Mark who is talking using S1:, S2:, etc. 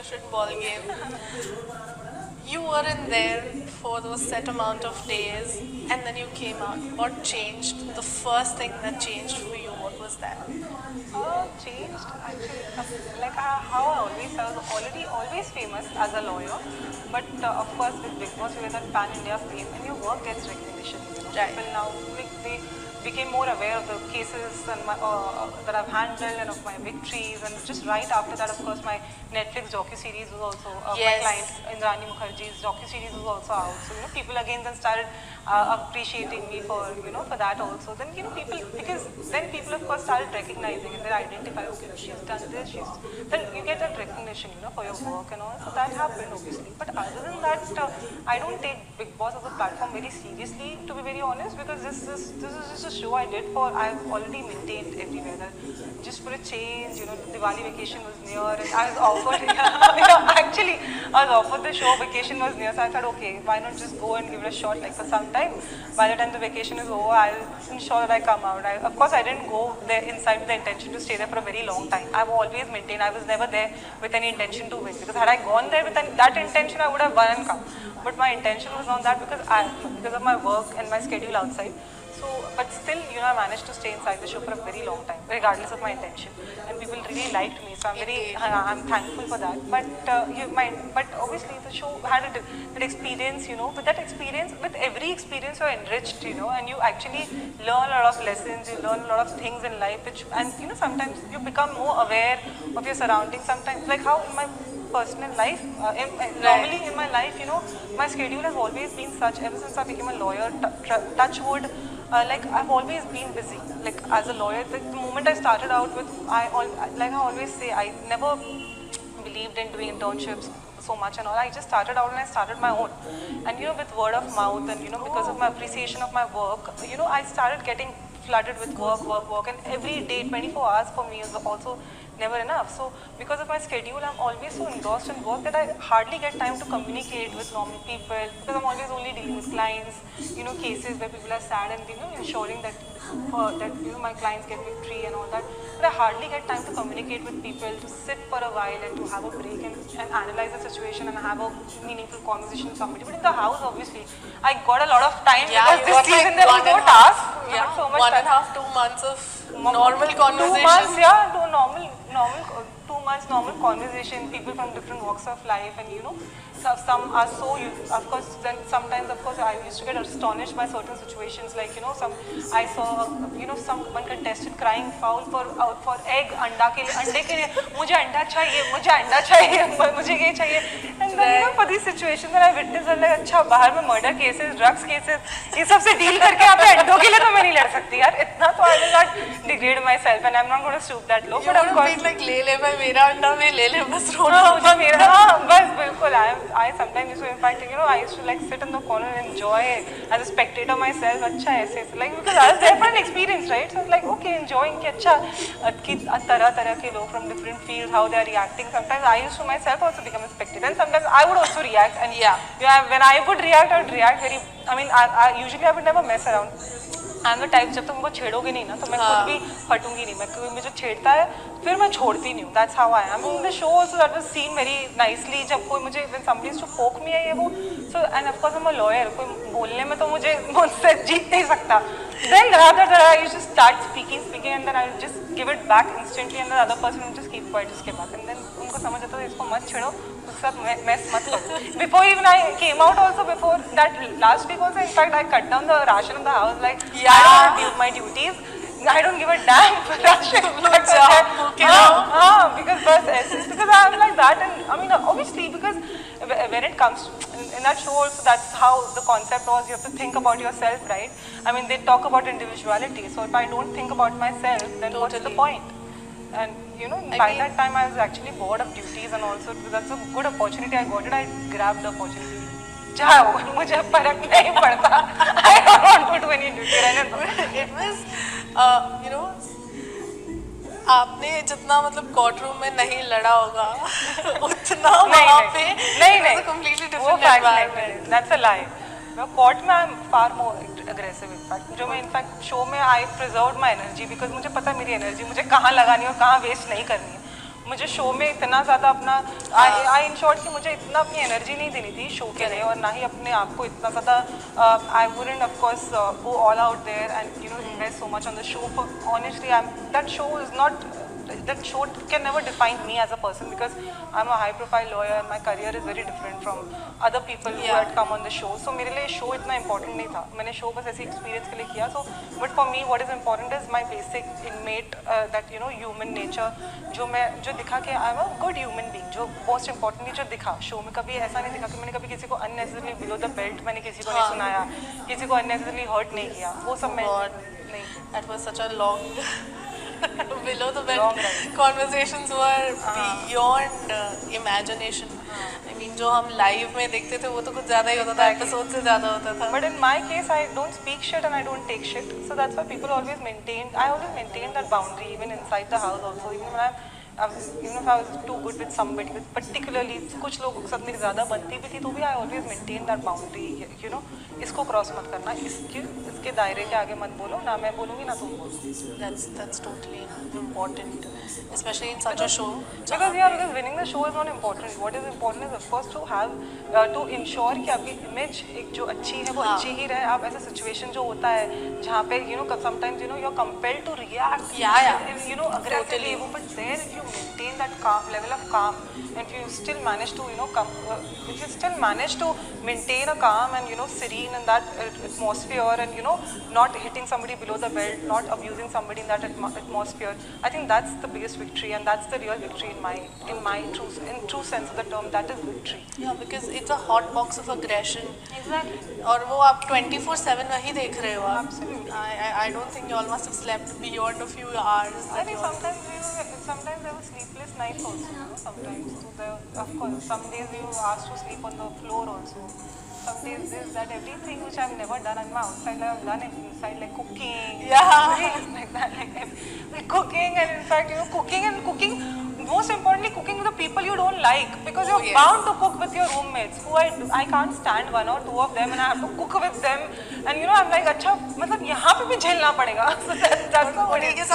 S1: different ball game. You weren't there for those set amount of days, and then you came out. What changed? The first thing that changed for you, what was that?
S2: Changed actually, like how I was already always famous as a lawyer, but of course with Big Boss you get that pan India fame and your work gets recognition.
S1: Right.
S2: People now like they became more aware of the cases and that I've handled and of my victories, and just right after that, of course, my Netflix docu-series was also my
S1: Yes.
S2: client Indrani Mukherjee's docu-series was also out. So people again then started appreciating me for for that also. Then people, because then people of course started recognizing and they identify, okay, she's done this, then you get that recognition for your work and all. So that happened obviously. But other than that, I don't take Big Boss as a platform very seriously, to be very honest, because this is just a show I did for, I've already maintained everywhere that just for a change, Diwali vacation was near and I was offered, actually I was offered the show, vacation was near, so I thought, okay, why not just go and give it a shot like for some time. By the time the vacation is over, I'll ensure that I come out. Of course, I didn't go there inside with the intention to stay there for a very long time. I've always maintained I was never there with any intention to win, because had I gone there with that intention, I would have won and come. But my intention was not that, because of my work and my schedule outside. So, but still, I managed to stay inside the show for a very long time, regardless of my intention. And people really liked me, so I'm thankful for that. But but obviously the show had that experience, with that experience, with every experience you're enriched, and you actually learn a lot of lessons, you learn a lot of things in life, and sometimes you become more aware of your surroundings. Sometimes, like how in my personal life, normally in my life, my schedule has always been such, ever since I became a lawyer, touch wood, like I've always been busy. Like as a lawyer, the moment I started out with, I always say, I never believed in doing internships so much and all. I just started out and I started my own. And with word of mouth and because of my appreciation of my work, I started getting flooded with work, and every day, 24 hours for me is also never enough. So because of my schedule, I'm always so engrossed in work that I hardly get time to communicate with normal people, because I'm always only dealing with clients, cases where people are sad, and ensuring that my clients get victory and all that. But I hardly get time to communicate with people, to sit for a while and to have a break and analyze the situation and have a meaningful conversation with somebody. But in the house, obviously, I got a lot of time, because this season there was no task.
S1: Yeah,
S2: so much
S1: 1.5, 2 months of normal conversation.
S2: 2 months, yeah, normal 2 months, normal conversation, people from different walks of life, and some are so, of course, then sometimes, of course, I used to get astonished by certain situations, like, I saw, one contestant crying foul for egg, ande ke liye, mujhe anda chahiye, mujhe ye chahiye, and then, for these situations that I witnessed, I'm like, अच्छा, बाहर में murder cases, drugs cases, ये सब से deal करके आप अंडों के लिए तो मैं नहीं लड़ सकती यार, इतना तो I will not degrade myself, and I'm not going to stoop that low.
S1: But of course, like, ले भाई मेरा अंडा भी ले बस रोना
S2: हाँ मेरा, हाँ बस बिल्कुल. I sometimes used to, in fact, I used to like sit in the corner and enjoy as a spectator myself. अच्छा ऐसे like, because I was there for an experience, right? So I was like, okay, enjoying कि अच्छा तरह के लोग from different fields, how they are reacting. Sometimes I used to myself also become a spectator, and sometimes I would also react. And when I would react, I would react very. I mean, usually I would never mess around. I'm the type, जब तुम मुझको छेड़ोगे नहीं ना, तो मैं खुद भी फटूंगी नहीं. मैं कोई मुझे छेड़ता है, फिर मैं छोड़ती नहीं हूँ. That's how I am. In the show also that was seen very nicely. जब कोई मुझे, when somebody used to poke me है ये वो, so and of course I'm a lawyer. कोई बोलने में तो मुझसे जीत नहीं सकता. Then rather I used to start speaking, and then I would just give it back instantly, and the other person would just keep quiet उसके बाद. And then उनको समझ आता है इसको मत छेड़ो, उसके साथ mess मत करो. Before even I came out also, before that last week also, in fact I cut down the ration in the house, like I don't do my duties. I don't give a damn for ration. Because I'm like that, and I mean obviously, because when it comes in that show also, that's how the concept was. You have to think about yourself, right? I mean, they talk about individuality. So if I don't think about myself, then what's the point? And by that time I was actually bored of duties, and also that's a good opportunity I got it. I grabbed the opportunity. जाओ, मुझे फर्क नहीं पड़ता. I don't want to do any duty.
S1: It was, आपने जितना मतलब court room में नहीं लड़ा होगा, उतना वहाँ पे
S2: नहीं,
S1: completely different environment.
S2: That's a lie. Court में I'm far more aggressive in fact. जो मैं in fact शो में I preserved my energy, because मुझे पता है मेरी energy मुझे कहाँ लगानी है और कहाँ waste नहीं करनी है. मुझे शो में इतना ज़्यादा अपना आई इन शॉर्ट कि मुझे इतना अपनी एनर्जी नहीं देनी थी शो के लिए, और ना ही अपने आप को इतना ज़्यादा I wouldn't of course go all out there and invest so much on the show. Honestly, that show is not, that show can never define me as a person, because I'm a high profile lawyer and my career is very different from other people who had come on the show. So मेरे लिए show इतना important नहीं था, मैंने show बस ऐसे experience के लिए किया. So but for me what is important is my basic innate that human nature, जो दिखा कि I'm a good human being, जो most importantly जो दिखा शो में. कभी ऐसा नहीं दिखा कि मैंने कभी किसी को unnecessarily below the belt मैंने किसी को नहीं सुनाया, किसी को unnecessarily hurt नहीं किया, वो सब मैं नहीं.
S1: That was such a long below the belt conversations were beyond imagination. I mean जो हम लाइव में देखते थे वो तो कुछ ज़्यादा ही होता था, एपिसोड से ज़्यादा होता था.
S2: But in my case, I don't speak shit and I don't take shit. So that's why people always I always maintain that boundary even inside the house also. Even if I was too good with somebody, with particularly कुछ लोग सब मेरी ज़्यादा बनती भी थी तो भी I always maintain that boundary. इसको क्रॉस मत करना, इसके दायरे के आगे मत बोलो, ना मैं बोलूँगी ना तुम बोलो.
S1: That's totally important, especially in such a show.
S2: Because winning the show is not important. What is important is of course to have to ensure कि आपकी image एक जो अच्छी है वो अच्छी ही रहे. आप ऐसा situation जो होता है जहाँ पे sometimes you're compelled to react aggressively, but there if you maintain that calm level of calm, and if you still manage to if you still manage to maintain a calm and serene in that atmosphere, and not hitting somebody below the belt, not abusing somebody in that atmosphere, I think that's the biggest victory, and that's the real victory in my true sense of the term. That is victory.
S1: Yeah, because it's a hot box of aggression.
S2: Exactly.
S1: और वो आप 24/7 वही देख रहे हो आप.
S2: Absolutely.
S1: I don't think you all must have slept beyond a few hours.
S2: I think sometimes there were sleepless nights also. Sometimes, of course, some days you asked to sleep on the floor also. Some days there's that everything which I've never done, and my outside I've done it inside, like cooking.
S1: Yeah.
S2: Like that, like cooking, and in fact cooking. Most importantly, cooking with the people you don't like, because you're bound to cook with your roommates who I can't stand one or two of them, and I have to cook with them, and I'm like अच्छा मतलब यहाँ पे भी झेलना पड़ेगा. So that's what it is.